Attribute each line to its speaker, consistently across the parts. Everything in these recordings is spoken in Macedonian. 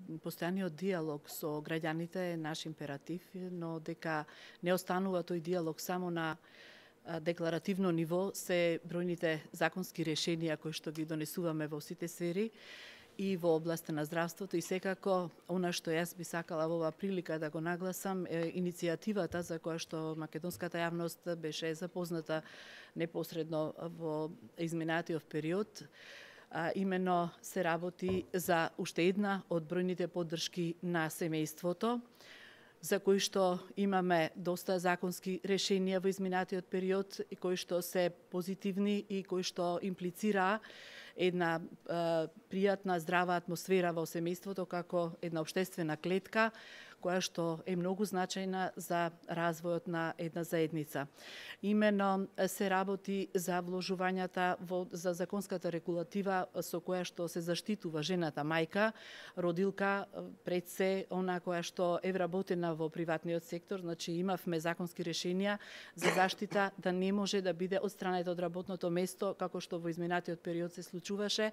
Speaker 1: постојаниот диалог со граѓаните е наш императив, но дека не останува тој диалог само на декларативно ниво, се бројните законски решенија кои што ги донесуваме во сите сфери и во областа на здравството, и секако она што јас би сакала во оваа прилика да го нагласам е иницијативата за која што македонската јавност беше запозната непосредно во изминатиот период. Имено се работи за уште една од бројните поддршки на семејството, за кои што имаме доста законски решенија во изминатиот период и кои што се позитивни и кои што имплицираа една пријатна, здрава атмосфера во семејството како една општествена клетка која што е многу значајна за развојот на една заедница. Имено се работи за вложувањата за законската регулатива со која што се заштитува жената мајка, родилка, пред се она која што е вработена во приватниот сектор, значи имавме законски решенија за заштита да не може да биде отстранета од работното место како што во изминатиот период се случуваше.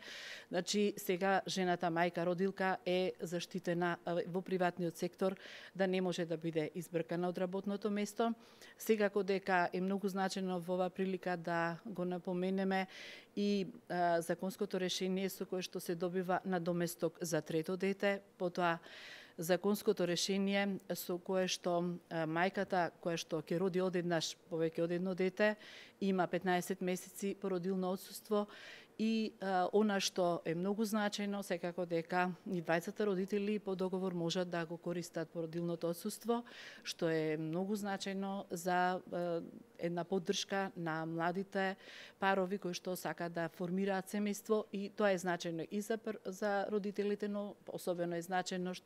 Speaker 1: Значи сега жената мајка, родилка е заштитена во приватниот сектор да не може да биде избркана од работното место. Секако дека е многу значено во оваа прилика да го напоменеме и законското решение со кое што се добива надоместок за трето дете, потоа законското решение со кое што мајката која што ќе роди одеднаш повеќе од едно дете има 15 месеци породилно отсуство. И она што е многу значајно, секако дека и двајцата родители по договор можат да го користат породилното отсуство, што е многу значајно за една поддршка на младите парови кои што сакаат да формираат семејство, и тоа е значајно и за родителите, но особено е значајно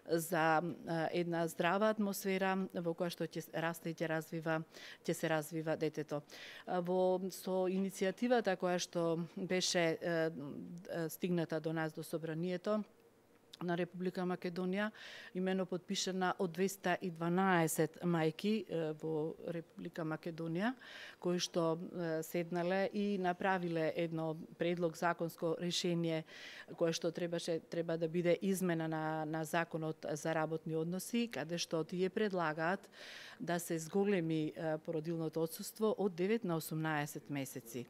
Speaker 1: за една здрава атмосфера во која што ќе расте и ќе се развива детето. Со иницијативата која што беше стигната до нас, до Собранието на Република Македонија, имено подпишана од 212 мајки во Република Македонија, кои што седнале и направиле едно предлог законско решение кое што треба да биде измена на законот за работни односи, каде што тие предлагаат да се зголеми породилното отсуство од 9 на 18 месеци.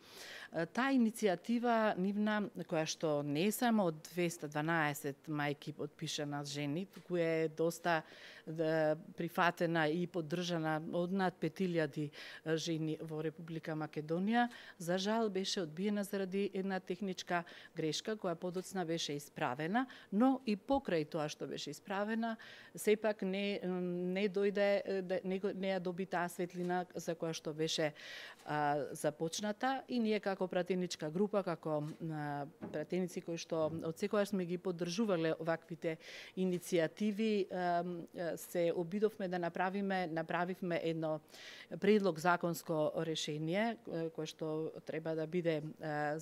Speaker 1: Таа иницијатива нивна, која што не е само од 212 мајки подпишана жени, туку е доста прифатена и поддржана од над 5000 жени во Република Македонија, за жал беше одбиена заради една техничка грешка која подоцна беше исправена, но и покрај тоа што беше исправена, сепак не дојде, не ја доби таа светлина за која што беше започната, и ние како пратеничка група, како пратеници кои што од секогаш сме ги поддржувале ваквите иницијативи, се обидовме да направивме едно предлог законско решение кое што треба да биде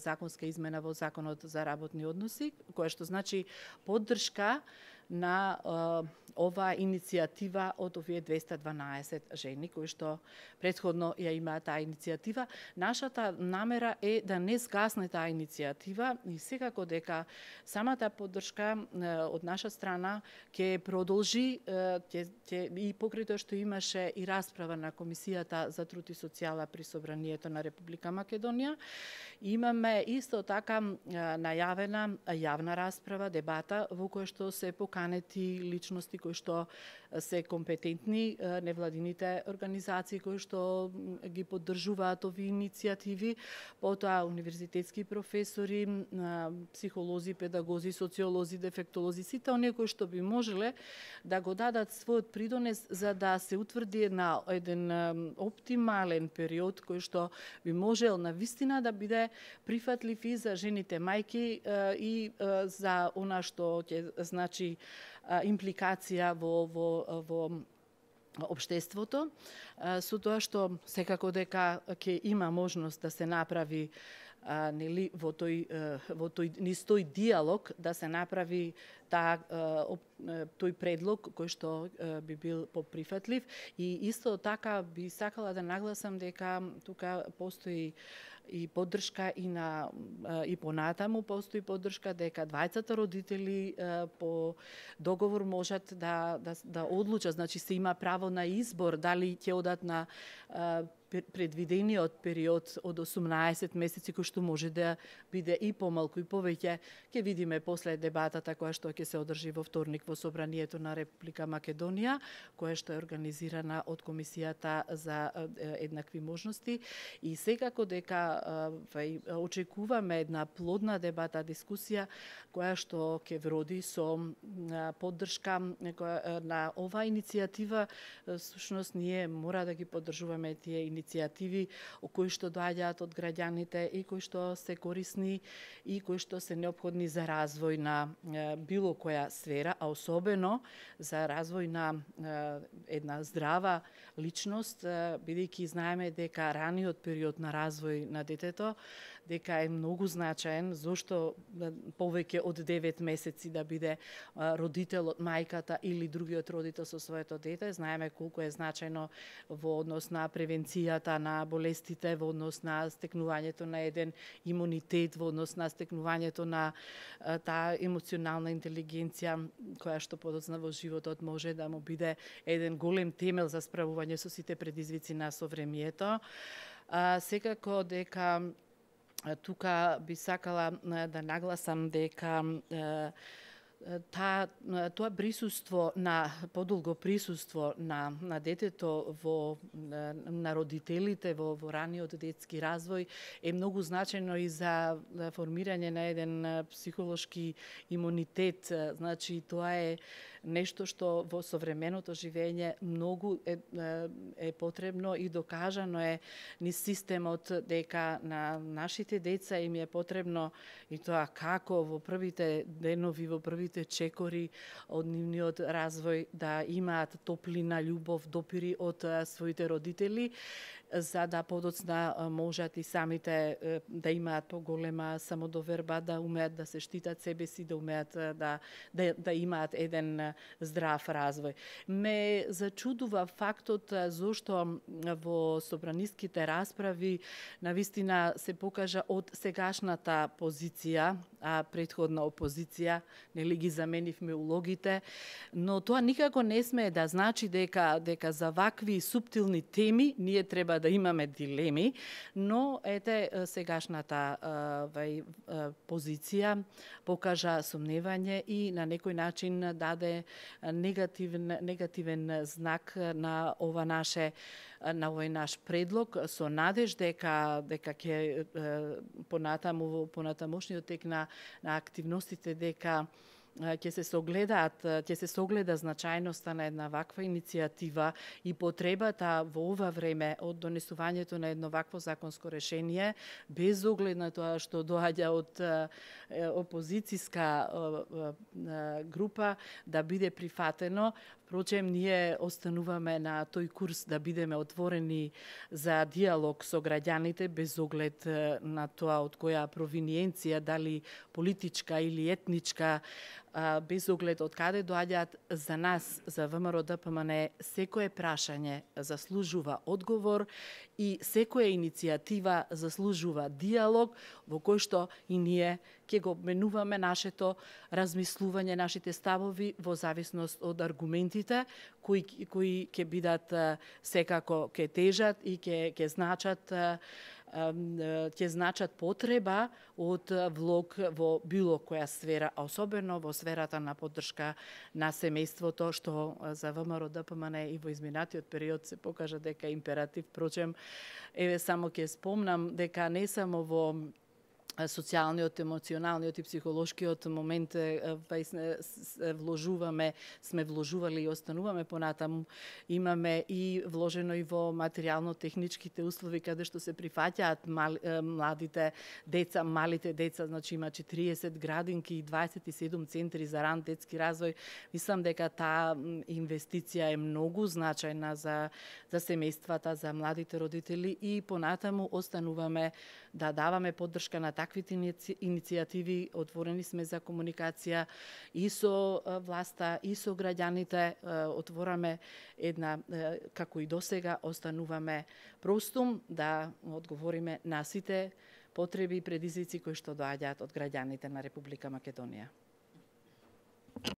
Speaker 1: законска измена во Законот за работни односи, кое што значи поддршка на оваа иницијатива од овие 212 жени кои што претходно ја имаат таа иницијатива. Нашата намера е да не згасне таа иницијатива и секако дека самата поддршка од наша страна ќе продолжи и покрај тоа што имаше и расправа на Комисијата за труд и социјала при Собранието на Република Македонија. Имаме исто така најавена јавна расправа, дебата во која што се поканети личности кои што се компетентни, невладините организации кои што ги поддржуваат овие иницијативи, потоа универзитетски професори, психолози, педагози, социолози, дефектолози, сите оние кои што би можеле да го дадат својот придонес за да се утврди еден оптимален период кој што би можел навистина да биде прифатлив и за жените мајки и за она што ќе значи импликација во општеството, со тоа што секако дека ќе има можност да се направи нели во низ тој диалог да се направи тој предлог кој што би бил поприфатлив. И исто така би сакала да нагласам дека тука постои и поддршка и понатаму постои поддршка дека двајцата родители по договор можат да одлучат, значи се има право на избор дали ќе одат на предвидениот период од 18 месеци, кој што може да биде и помалку и повеќе. Ќе видиме после дебатата која што ќе се одржи во вторник во Собранието на Република Македонија, која што е организирана од Комисијата за еднакви можности. И секако дека очекуваме една плодна дебата, дискусија, која што ќе вроди со поддршка на оваа иницијатива. Всушност, ние мора да ги поддржуваме тие иницијативи кои што доаѓаат од граѓаните и кои што се корисни и кои што се неопходни за развој на било која сфера, а особено за развој на една здрава личност, бидејќи знаеме дека раниот период на развој на детето дека е многу значаен, зошто повеќе од 9 месеци да биде родителот, мајката или другиот родител со своето дете. Знаеме колку е значајно во однос на превенцијата на болестите, во однос на стекнувањето на еден имунитет, во однос на стекнувањето на таа емоционална интелигенција, која што подоцна во животот може да му биде еден голем темел за справување со сите предизвици на совремието. Секако дека тука би сакала да нагласам дека тоа присуство на подолго присуство на детето на родителите во раниот детски развој е многу значајно и за формирање на еден психолошки имунитет. Значи тоа е нешто што во современото живење многу е потребно и докажано е низ системот дека на нашите деца им е потребно и тоа како во првите денови, во првите чекори од нивниот развој да имаат топлина, љубов, допири од своите родители, за да подоцна можат и самите да имаат поголема самодоверба, да умеат да се штитат себе си, да умеат да имаат еден здрав развој. Ме зачудува фактот зошто во собраниските расправи навистина се покажа од сегашната позиција, а претходна опозиција, нели ги заменивме улогите, но тоа никако не смее да значи дека за вакви суптилни теми ние треба да имаме дилеми, но ете сегашната позиција покажа сомневање и на некој начин даде негативен знак на овој наш предлог, со надеж дека ќе понатамошниот тек на активностите дека ќе се согледа значајноста на една ваква иницијатива и потребата во ова време од донесувањето на едно вакво законско решение, без оглед на тоа што доаѓа од опозицијска група, да биде прифатено. Впрочем, ние остануваме на тој курс да бидеме отворени за диалог со граѓаните, без оглед на тоа од која провиниенција, дали политичка или етничка, без оглед од каде доаѓаат. За нас, за ВМРО-ДПМН, секое прашање заслужува одговор и секоја иницијатива заслужува диалог во кој што и ние ќе го обменуваме нашето размислување, нашите ставови во зависност од аргументите кои ќе бидат секако ќе тежат и ќе значат потреба од влог во било која сфера, а особено во сферата на поддршка на семејството, што за ВМРО-ДПМН и во изминатиот период се покажа дека е императив. Впрочем, еве само ќе спомнам дека не само во социјалниот, емоционалниот и психолошкиот момент сме вложували и остануваме понатаму. Имаме и вложено и во материјално-техничките услови каде што се прифаќаат младите деца, малите деца, значи има 40 градинки и 27 центри за ран детски развој. Мислам дека таа инвестиција е многу значајна за семејствата, за младите родители и понатаму остануваме да даваме поддршка на таквите иницијативи. Отворени сме за комуникација и со власта, и со граѓаните. Отвораме една, како и досега, остануваме простум да одговориме на сите потреби и предизвици кои што доаѓаат од граѓаните на Република Македонија.